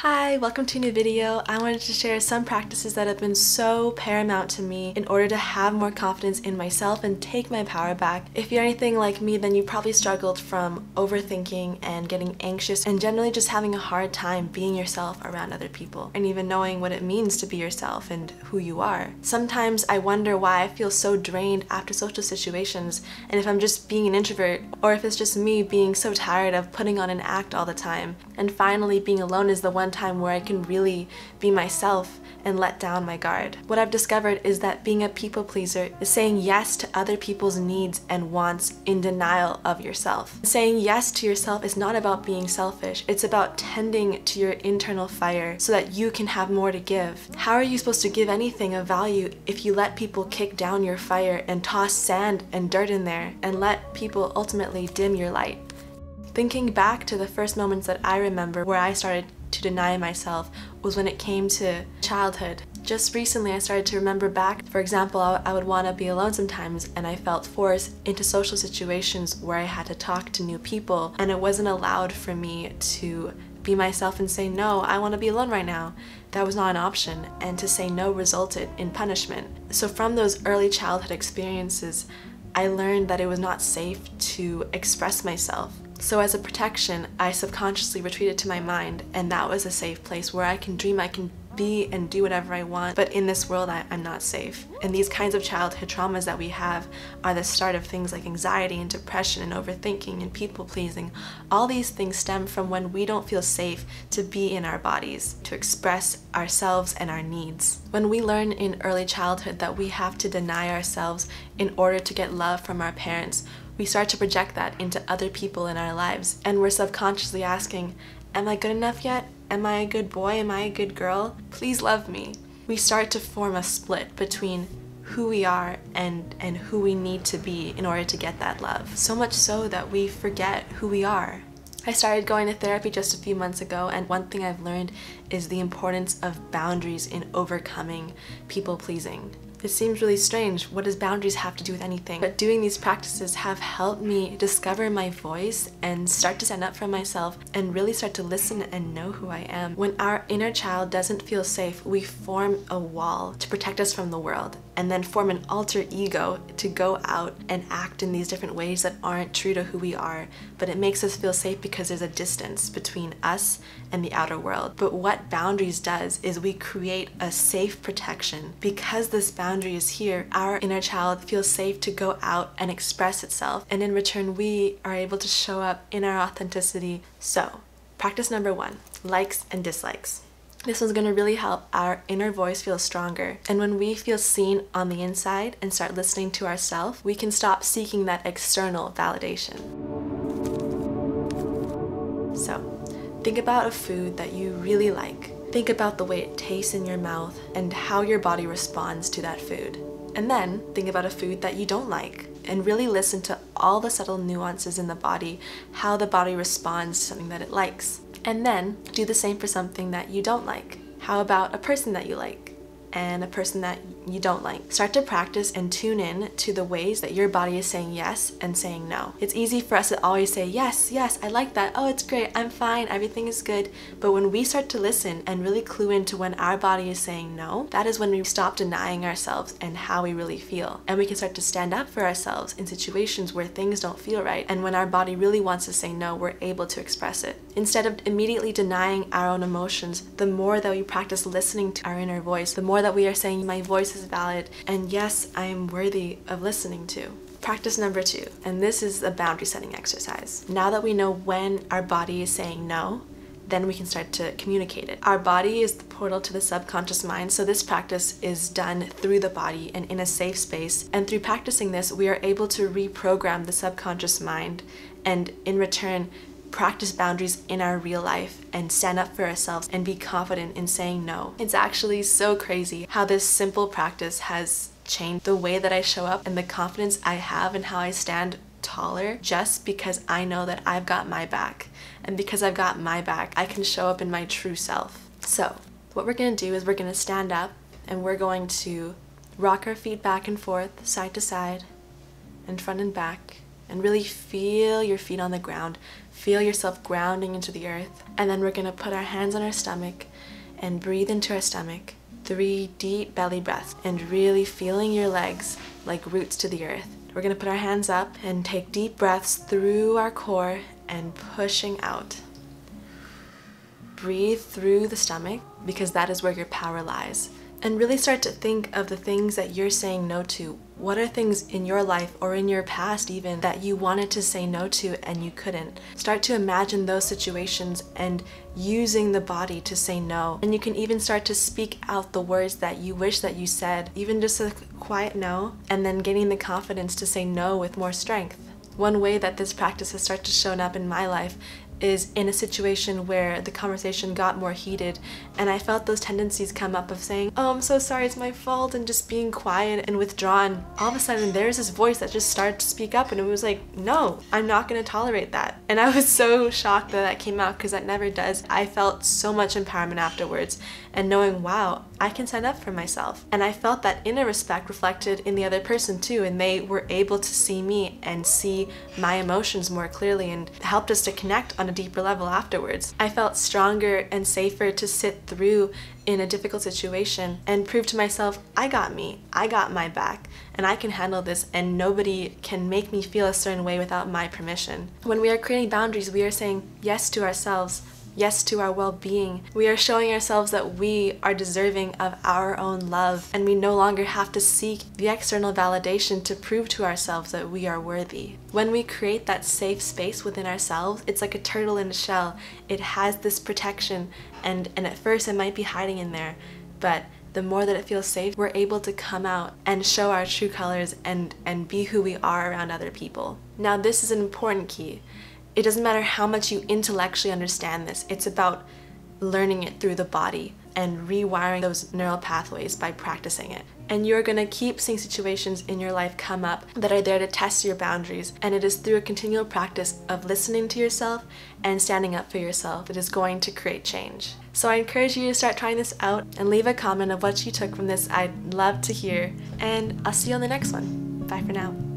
Hi, welcome to a new video. I wanted to share some practices that have been so paramount to me in order to have more confidence in myself and take my power back. If you're anything like me, then you probably struggled from overthinking and getting anxious and generally just having a hard time being yourself around other people and even knowing what it means to be yourself and who you are. Sometimes I wonder why I feel so drained after social situations and if I'm just being an introvert or if it's just me being so tired of putting on an act all the time. And finally, being alone is the one time where I can really be myself and let down my guard. What I've discovered is that being a people pleaser is saying yes to other people's needs and wants in denial of yourself. Saying yes to yourself is not about being selfish, it's about tending to your internal fire so that you can have more to give. How are you supposed to give anything of value if you let people kick down your fire and toss sand and dirt in there and let people ultimately dim your light? Thinking back to the first moments that I remember where I started to deny myself was when it came to childhood. Just recently I started to remember back. For example, I would want to be alone sometimes and I felt forced into social situations where I had to talk to new people and it wasn't allowed for me to be myself and say no, I want to be alone right now. That was not an option, and to say no resulted in punishment. So from those early childhood experiences, I learned that it was not safe to express myself. So as a protection, I subconsciously retreated to my mind, and that was a safe place where I can dream, I can be and do whatever I want, but in this world I'm not safe. And these kinds of childhood traumas that we have are the start of things like anxiety and depression and overthinking and people pleasing. All these things stem from when we don't feel safe to be in our bodies, to express ourselves and our needs. When we learn in early childhood that we have to deny ourselves in order to get love from our parents, we start to project that into other people in our lives, and we're subconsciously asking, am I good enough yet? Am I a good boy? Am I a good girl? Please love me. We start to form a split between who we are and who we need to be in order to get that love. So much so that we forget who we are. I started going to therapy just a few months ago, and one thing I've learned is the importance of boundaries in overcoming people pleasing. It seems really strange. What does boundaries have to do with anything? But doing these practices have helped me discover my voice and start to stand up for myself and really start to listen and know who I am. When our inner child doesn't feel safe, we form a wall to protect us from the world and then form an alter ego to go out and act in these different ways that aren't true to who we are. But it makes us feel safe because there's a distance between us and the outer world. But what boundaries does is we create a safe protection. Because this boundary is here, our inner child feels safe to go out and express itself, and in return we are able to show up in our authenticity. So, practice number 1, likes and dislikes. This one's going to really help our inner voice feel stronger, and when we feel seen on the inside and start listening to ourselves, we can stop seeking that external validation. So, think about a food that you really like. Think about the way it tastes in your mouth and how your body responds to that food. And then think about a food that you don't like and really listen to all the subtle nuances in the body, how the body responds to something that it likes. And then do the same for something that you don't like. How about a person that you like and a person that you don't like? Start to practice and tune in to the ways that your body is saying yes and saying no. It's easy for us to always say, yes, yes, I like that. Oh, it's great. I'm fine. Everything is good. But when we start to listen and really clue into when our body is saying no, that is when we stop denying ourselves and how we really feel. And we can start to stand up for ourselves in situations where things don't feel right. And when our body really wants to say no, we're able to express it. Instead of immediately denying our own emotions, the more that we practice listening to our inner voice, the more that we are saying, my voice is valid, and yes, I am worthy of listening to. Practice number 2, and this is a boundary setting exercise. Now that we know when our body is saying no, then we can start to communicate it. Our body is the portal to the subconscious mind, so this practice is done through the body and in a safe space. And through practicing this, we are able to reprogram the subconscious mind, and in return, practice boundaries in our real life and stand up for ourselves and be confident in saying no. It's actually so crazy how this simple practice has changed the way that I show up and the confidence I have and how I stand taller, just because I know that I've got my back. And because I've got my back, I can show up in my true self. So what we're going to do is we're going to stand up and we're going to rock our feet back and forth, side to side, and front and back, and really feel your feet on the ground. Feel yourself grounding into the earth. And then we're gonna put our hands on our stomach and breathe into our stomach. 3 deep belly breaths and really feeling your legs like roots to the earth. We're gonna put our hands up and take deep breaths through our core and pushing out. Breathe through the stomach because that is where your power lies. And really start to think of the things that you're saying no to. What are things in your life or in your past even that you wanted to say no to and you couldn't? Start to imagine those situations and using the body to say no. And you can even start to speak out the words that you wish that you said, even just a quiet no, and then gaining the confidence to say no with more strength. One way that this practice has started to show up in my life is in a situation where the conversation got more heated and I felt those tendencies come up of saying, oh, I'm so sorry, it's my fault, and just being quiet and withdrawn. All of a sudden there's this voice that just started to speak up, and it was like, no, I'm not going to tolerate that. And I was so shocked that that came out because that never does. I felt so much empowerment afterwards and knowing, wow, I can stand up for myself. And I felt that inner respect reflected in the other person too, and they were able to see me and see my emotions more clearly and helped us to connect on a deeper level afterwards. I felt stronger and safer to sit through in a difficult situation and prove to myself, I got me, I got my back, and I can handle this, and nobody can make me feel a certain way without my permission. When we are creating boundaries, we are saying yes to ourselves, yes to our well-being. We are showing ourselves that we are deserving of our own love, and we no longer have to seek the external validation to prove to ourselves that we are worthy. When we create that safe space within ourselves, it's like a turtle in a shell. It has this protection, and at first it might be hiding in there, but the more that it feels safe, we're able to come out and show our true colors and be who we are around other people. Now, this is an important key. It doesn't matter how much you intellectually understand this, it's about learning it through the body and rewiring those neural pathways by practicing it. And you're gonna keep seeing situations in your life come up that are there to test your boundaries, and it is through a continual practice of listening to yourself and standing up for yourself that is going to create change. So I encourage you to start trying this out and leave a comment of what you took from this. I'd love to hear, and I'll see you on the next one. Bye for now.